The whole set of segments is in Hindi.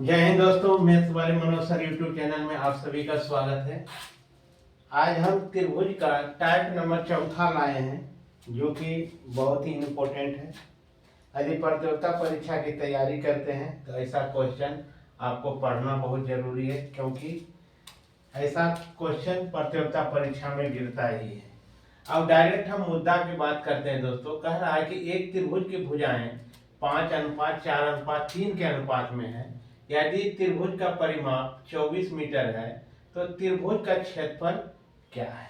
जय हिंद दोस्तों, मैथ्स वाले मनोज सर यूट्यूब चैनल में आप सभी का स्वागत है। आज हम त्रिभुज का टाइप नंबर चौथा लाए हैं, जो कि बहुत ही इम्पोर्टेंट है। यदि प्रतियोगिता परीक्षा की तैयारी करते हैं तो ऐसा क्वेश्चन आपको पढ़ना बहुत जरूरी है, क्योंकि ऐसा क्वेश्चन प्रतियोगिता परीक्षा में गिरता ही है। अब डायरेक्ट हम मुद्दा की बात करते हैं दोस्तों। कह रहा है कि एक त्रिभुज की भुजाएं 5:4:3 के अनुपात में है। यदि त्रिभुज का परिमाप 24 मीटर है तो त्रिभुज का क्षेत्रफल क्या है।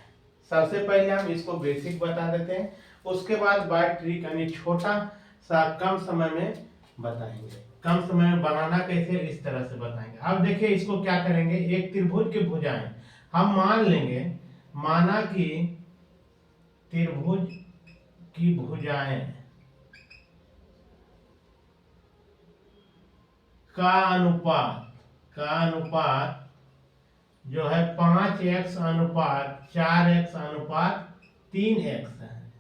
सबसे पहले हम इसको बेसिक बता देते हैं, उसके बाद बाय ट्रिक यानी छोटा सा कम समय में बताएंगे। कम समय में बनाना कैसे, इस तरह से बताएंगे। अब देखिए इसको क्या करेंगे, एक त्रिभुज की भुजाएं हम मान लेंगे, माना कि त्रिभुज की भुजाएं का अनुपात जो है 5x अनुपात 4x अनुपात 3x है।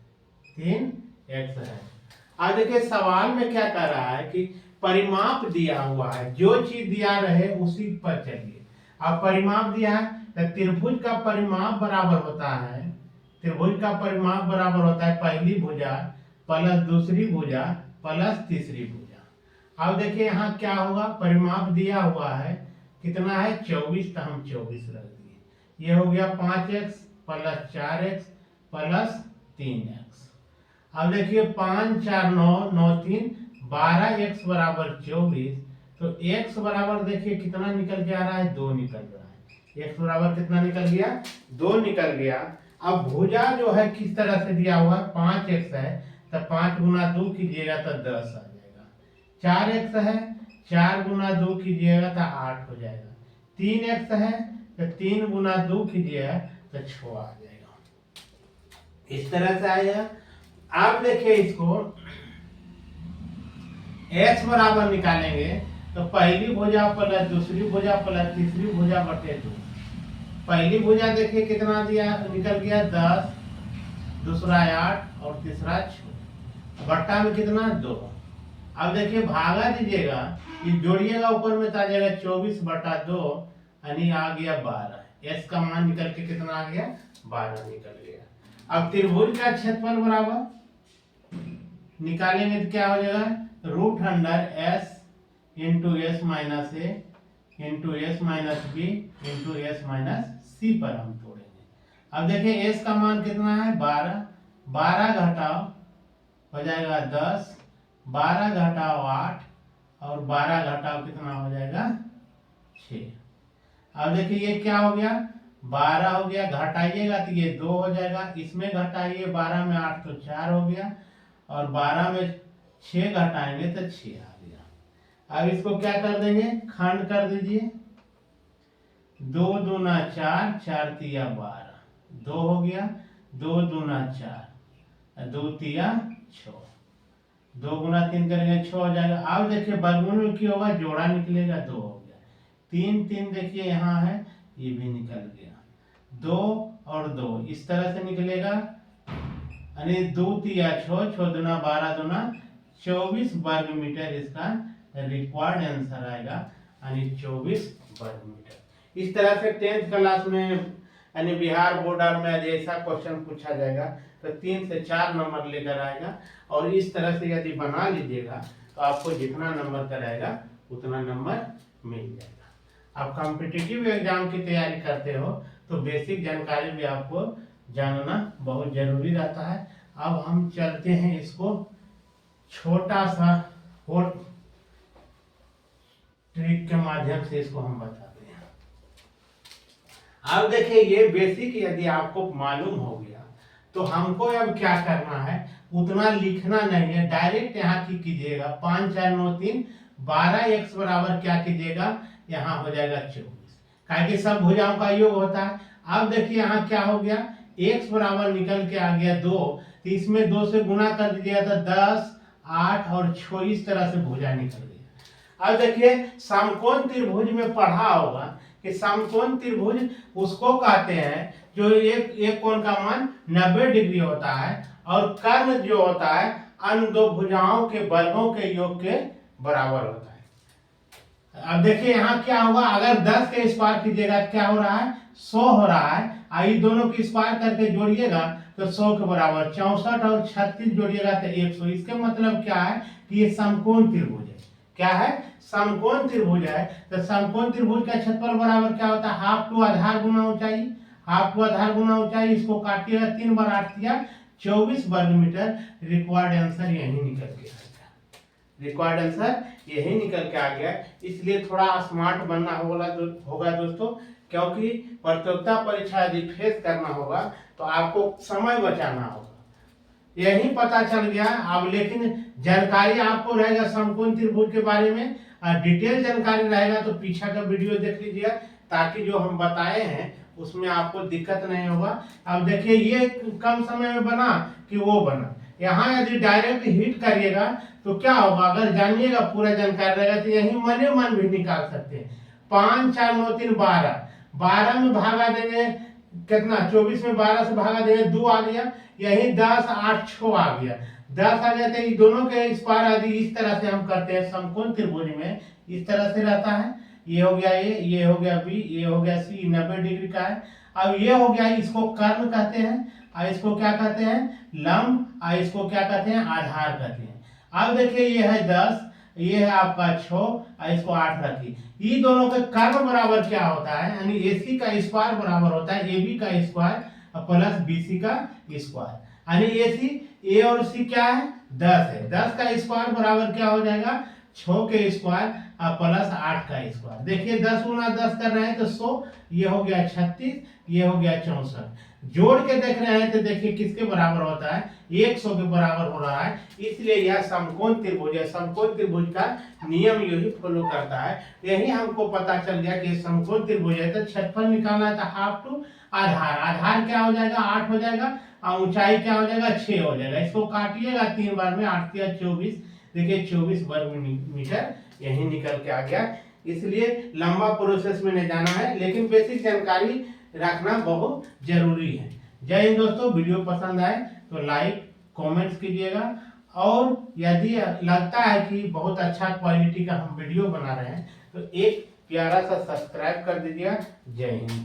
3x है। आज देखिए सवाल में क्या कर रहा है कि परिमाप दिया हुआ है, जो चीज दिया रहे उसी पर चलिए। अब परिमाप दिया है तो त्रिभुज का परिमाप बराबर होता है, त्रिभुज का परिमाप बराबर होता है पहली भुजा प्लस दूसरी भुजा प्लस तीसरी भुजा। अब देखिए यहाँ क्या होगा, परिमाप दिया हुआ है कितना है 24, तो हम 24 रख दिए। ये हो गया 5x plus 4x plus 3x। अब देखिए 5 4 9 9 3 12x बराबर 24। तो x बराबर देखिए कितना निकल के आ रहा है, 2 निकल रहा है। x बराबर कितना निकल गया, 2 निकल गया। अब भुजा जो है किस तरह से दिया हुआ है, 5x है तो 5 गुना 2 कीजिएगा तो 10 आ जाएगा। 4x है, 4 गुना 2 कीजिएगा तो 8 हो जाएगा। 3x है तो 3 गुना 2 कीजिएगा तो 6 आ जाएगा। इस तरह से आएगा। आप देखिए इसको x बराबर निकालेंगे तो पहली भुजा प्लस दूसरी भुजा प्लस तीसरी भुजा बटे 2। पहली भुजा देखिए कितना दिया, निकल गया 10, दूसरा 8 और तीसरा 6, बट्टा में कितना 2। अब देखिए भागा दीजिएगा, ये जोड़िएगा ऊपर में तो आ जाएगा 24/2 यानी आ गया 12। एस का मान निकल के कितना आ गया, 12 निकल गया। अब त्रिभुज का क्षेत्रफल बराबर निकालेंगे तो क्या हो जाएगा, √s into s minus a into s minus b into s minus c पर हम तोड़ेंगे। अब देखिए एस का मान कितना है 12, 12 घटाओ हो जाएगा 10, 12 घटाओ 8 और 12 घटाओ कितना हो जाएगा 6। अब देखिए ये क्या हो गया, 12 हो गया, घटाइएगा तो ये 2 हो जाएगा। इसमें घटाइए 12 में 8 तो 4 हो गया और 12 में 6 घटाएंगे तो 6 आ गया। अब इसको क्या कर देंगे, खंड कर दीजिए। 2 दूना 4, 4 तिया 12, 2 हो गया, 2 दूना 4, 2 तिया 6, 2 गुना 3 करेंगे 6 हो जाएगा। अब देखिए वर्गमूल में क्या होगा, जोड़ा निकलेगा 2 हो गया। 3 3 देखिए यहाँ है, ये भी निकल गया। 2 और 2 इस तरह से निकलेगा, यानी 2 तिया 6, 6 दूना 12 दूना 24 वर्ग मीटर इसका रिक्वायर्ड आंसर आएगा, यानी 24 वर्ग मीटर। इस तरह से 10th क्लास में यानी बिहार बोर्ड में यदि ऐसा क्वेश्चन पूछा जाएगा तो 3 से 4 नंबर लेकर आएगा। और इस तरह से यदि बना लीजिएगा तो आपको जितना नंबर कराएगा उतना नंबर मिल जाएगा। आप कॉम्पिटिटिव एग्जाम की तैयारी करते हो तो बेसिक जानकारी भी आपको जानना बहुत जरूरी रहता है। अब हम चलते हैं, इसको छोटा सा और ट्रिक के माध्यम से इसको हम बताते हैं। अब देखिए ये बेसिक यदि आपको मालूम हो गया तो हमको अब क्या करना है, उतना लिखना नहीं है, डायरेक्ट यहाँ की कीजिएगा। 5 4 9 3 12x बराबर क्या कीजिएगा, यहाँ हो जाएगा 24, काहे कि सब भुजाओं का योग होता है। अब देखिए यहाँ क्या हो गया, x बराबर निकल के आ गया 2, तो इसमें 2 से गुना कर दीजिएगा तो 10 8 और 6 इस तरह से भुजा निकल गया। अब देखिए समकोण त्रिभुज में पढ़ा होगा कि समकोण त्रिभुज उसको कहते हैं जो एक कोण का मान 90 डिग्री होता है और कर्ण जो होता है अन्य दो भुजाओं के वर्गों के योग के बराबर होता है। अब देखिए यहाँ क्या होगा, अगर 10 के स्क्वायर कीजिएगा क्या हो रहा है, 100 हो रहा है। आई दोनों की स्क्वायर करके जोड़िएगा तो 100 के बराबर, 64 और 36 जोड़िएगा तो 100। इसके मतलब क्या है कि ये समकोण त्रिभुज है। क्या है, समकोण त्रिभुज है। तो समकोण त्रिभुज का क्षेत्रफल बराबर क्या होता है, हाफ टू आधार गुना ऊंचाई, हाफ टू आधार गुना ऊंचाई। इसको काटिएगा 3 बार 8 दिया 24 वर्ग मीटर। रिक्वायर्ड आंसर यही निकल के आएगा, रिक्वायर्ड आंसर यही निकल के आ गया। इसलिए थोड़ा स्मार्ट बनना होगा दोस्तों, क्योंकि प्रतियोगिता परीक्षा यदि फेस करना होगा तो आपको समय बचाना होगा, यही पता चल गया। अब लेकिन जानकारी आपको रहेगा समकोण त्रिभुज के बारे में, डिटेल जानकारी रहेगा तो पीछे का वीडियो देख लीजिए, ताकि जो हम बताए हैं उसमें आपको दिक्कत नहीं होगा। अब देखिए ये कम समय में बना कि वो बना। यहाँ यदि डायरेक्ट हिट करिएगा तो क्या होगा, अगर जानिएगा पूरा जानकारी रहेगा तो यही मने मन भी निकाल सकते हैं। 5 4 9 3 12, 12 में भागा देंगे कितना, 24 में 12 से भागा देंगे 2 आ गया, यही 10 8 6 आ गया, 10 आ गया। तो ये दोनों के स्क्वायर आदि इस तरह से हम करते हैं समकोण त्रिभुज में, इस तरह से रहता है। ये हो गया ये हो गया बी, ये हो गया सी, 90 डिग्री का है। अब ये हो गया, इसको कर्ण कहते हैं और इसको क्या कहते हैं, लंब, और इसको क्या कहते हैं, आधार कहते हैं। अब देखिए ये है 10, ये है आपका 6 और इसको 8 रखिए। ये दोनों के कर्ण बराबर क्या होता है, यानी AC का स्क्वायर बराबर होता है AB का स्क्वायर प्लस BC का स्क्वायर। यानी AC A और C क्या है, 10 है। 10 का स्क्वायर बराबर क्या हो जाएगा, 6 के स्क्वायर प्लस 8 का स्क्वायर। देखिए 10 गुना 10 कर रहे हैं तो 100, ये हो गया 36, ये हो गया 64। जोड़ के देख रहे हैं तो देखिए किसके बराबर होता है, 100 के बराबर हो रहा है। इसलिए यह समकोण त्रिभुज है। समकोण त्रिभुज का नियम यही फॉलो करता है। यही हमको पता चल गया कि समकोण त्रिभुज है तो क्षेत्रफल निकालना है तो हाफ टू आधार, आधार क्या हो जाएगा, 8 हो जाएगा, और ऊंचाई क्या हो जाएगा, 6 हो जाएगा। इसको काटिएगा 3 बार में, 8 या 24, देखिए 24 वर्ग मीटर यही निकल के आ गया। इसलिए लंबा प्रोसेस में नहीं जाना है, लेकिन बेसिक जानकारी रखना बहुत जरूरी है। जय हिंद दोस्तों, वीडियो पसंद आए तो लाइक कमेंट्स कीजिएगा, और यदि लगता है कि बहुत अच्छा क्वालिटी का हम वीडियो बना रहे हैं तो एक प्यारा सा सब्सक्राइब कर दीजिएगा। जय हिंद।